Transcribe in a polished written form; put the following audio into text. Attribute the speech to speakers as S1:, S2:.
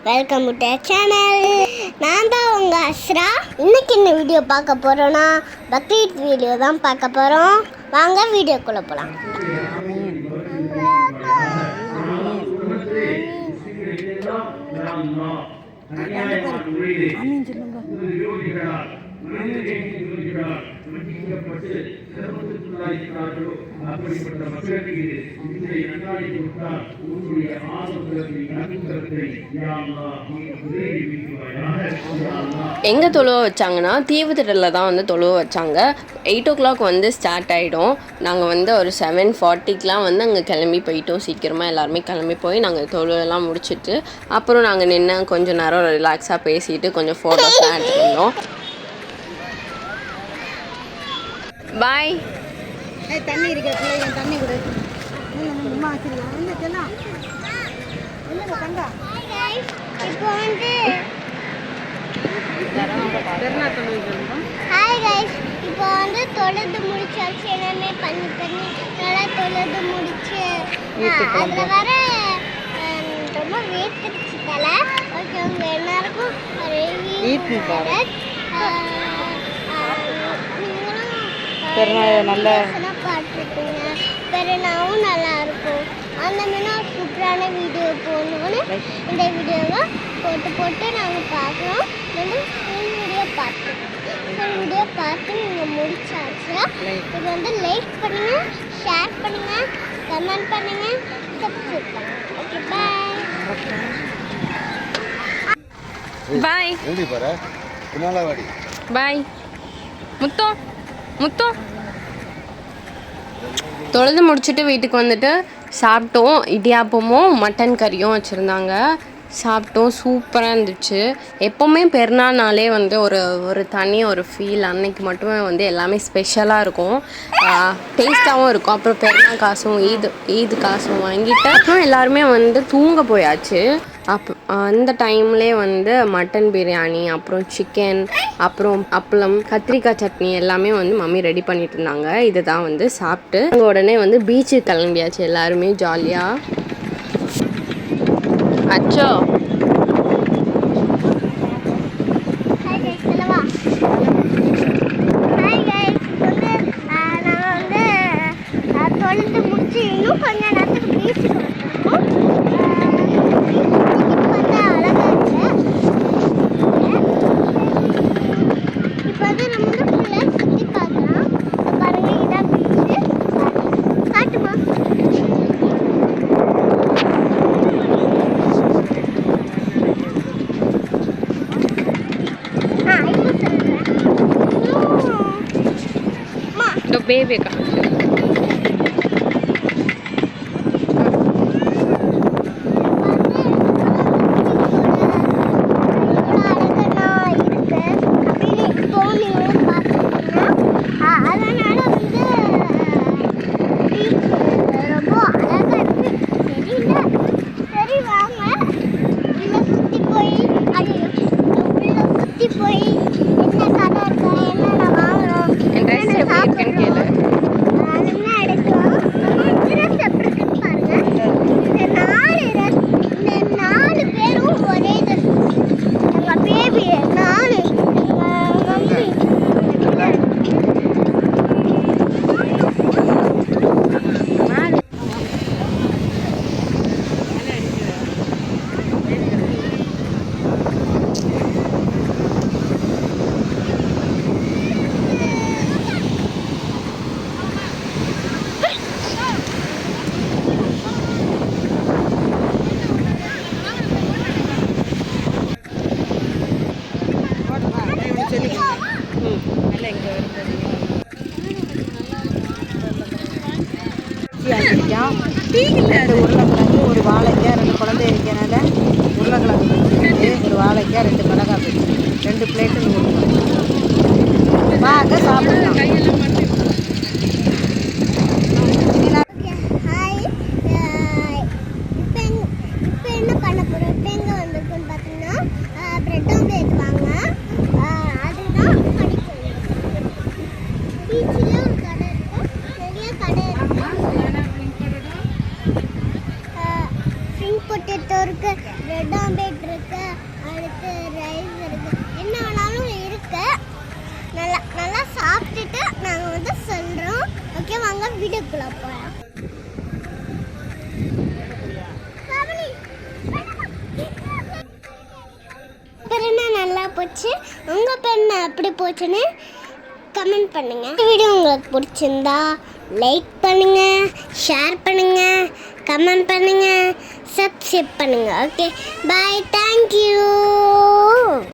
S1: Welcome to channel. நான் தான் உங்கள் அஸ்ரா. இன்னைக்கு இந்த வீடியோ பார்க்க போகிறோன்னா பக்ரீத் வீடியோ தான் பார்க்க போகிறோம். வாங்க வீடியோக்குள்ளே போகலாம்.
S2: அப்படிப்பட்ட மக்களுக்கு இன்றைய நன்னாளை கொடுத்தால் உங்களுடைய ஆலோசனை அனுபவத்தை
S3: எங்கே தொழுவ வச்சாங்கன்னா தீவுத்திடலில் தான் வந்து தொழுவ வச்சாங்க. 8 o'clock வந்து ஸ்டார்ட் ஆகிடும். நாங்கள் வந்து ஒரு 7:40க்கெலாம் வந்து அங்கே கிளம்பி போயிட்டோம். சீக்கிரமாக எல்லாருமே கிளம்பி போய் நாங்கள் தொழுவெல்லாம் முடிச்சுட்டு அப்புறம் நாங்கள் நின்று கொஞ்சம் நேரம் ரிலாக்ஸாக பேசிட்டு கொஞ்சம் ஃபோட்டோஸ்லாம் எடுத்துருந்தோம். பாய்.
S4: தண்ணி இருக்க தண்ணி கொடு. அம்மா வச்சிருக்கேன் என்ன சொன்னா என்ன தங்கா
S1: இப்போ வந்து ஹாய் கைஸ், இப்போ வந்து தொழுது முடிச்சாச்சு. எல்லாமே பண்ணி நல்லா தொழுது முடிச்சு அதில் வர ரொம்ப வேர்த்துருச்சு தலை. ஓகே, உங்க எல்லாருக்கும்
S4: நல்ல
S1: பாட்டுருக்குங்க. பெருநாவும் நல்லா இருக்கும். அந்த மாதிரி சூப்பரான வீடியோ போகணும்னு இந்த வீடியோவை போட்டு நாங்கள் பார்க்குறோம். வந்து ஃபுல் வீடியோ பார்த்து நீங்கள் முடிச்சாச்சு. இது வந்து லைக் பண்ணுங்கள், ஷேர் பண்ணுங்கள், கமெண்ட் பண்ணுங்கள், சப்ஸ்கிரைப் பண்ணுங்கள். ஓகே,
S3: பாய். பாய் முத்தம். தொழுது முடிச்சுட்டு வீட்டுக்கு வந்துட்டு சாப்பிட்டோம். இடியாப்பமும் மட்டன் கறியும் வச்சுருந்தாங்க. சாப்பிட்டோம். சூப்பராக இருந்துச்சு. எப்போவுமே பெருநாள்னாலே வந்து ஒரு தனி ஒரு ஃபீல். அன்னைக்கு மட்டுமே வந்து எல்லாமே ஸ்பெஷலாக இருக்கும், டேஸ்ட்டாகவும் இருக்கும். அப்புறம் பெருநாள் காசும் ஈது காசும் வாங்கிட்டு அப்புறம் எல்லாருமே வந்து தூங்க போயாச்சு. அந்த டைம்லேயே வந்து மட்டன் பிரியாணி, அப்புறம் சிக்கன், அப்புறம் அப்பளம், கத்திரிக்காய் சட்னி எல்லாமே வந்து மம்மி ரெடி பண்ணிட்டு இருந்தாங்க. இதை தான் வந்து சாப்பிட்டு உடனே வந்து பீச்சுக்கு கிளம்பியாச்சு எல்லாருமே ஜாலியாக. அச்சோ
S1: தொழுது முடிச்சு இன்னும் கொஞ்ச நேரத்துக்கு பீச்சுக்கு
S3: baby ka.
S4: உருளைக்கிழங்கு, ஒரு வாழைக்காய், 2 குழந்தை இருக்கிறனால உருளைக்கிழங்கு வச்சுட்டு ஒரு வாழைக்காய், 2 மிளகாய் வச்சு 2 பிளேட்டு வாங்க சாப்பிடலாம்.
S1: இப்போ என்ன பண்ண போகிறோம்? இப்போ எங்கே வந்திருக்குன்னு பார்த்தீங்கன்னா பிரெட் ஆம்லேட் வாங்க. அதுதான் படிக்கணும். பீச்சில் ஒரு கடை இருக்கும், நிறைய கடை இருக்கும். பொட்டேட்டோ இருக்கு, பிரெட் ஆம்லேட் இருக்கு, வீட்டுக்குள்ள போறேன். பெருனா நல்லா போச்சு. உங்க பெருனா எப்படி போச்சுன்னு கமெண்ட் பண்ணுங்க. இந்த வீடியோ உங்களுக்கு பிடிச்சிருந்தா லைக் பண்ணுங்க, ஷேர் பண்ணுங்க, கமெண்ட் பண்ணுங்க, சப்ஸ்கிரைப் பண்ணுங்க. ஓகே, பாய், தேங்க்யூ.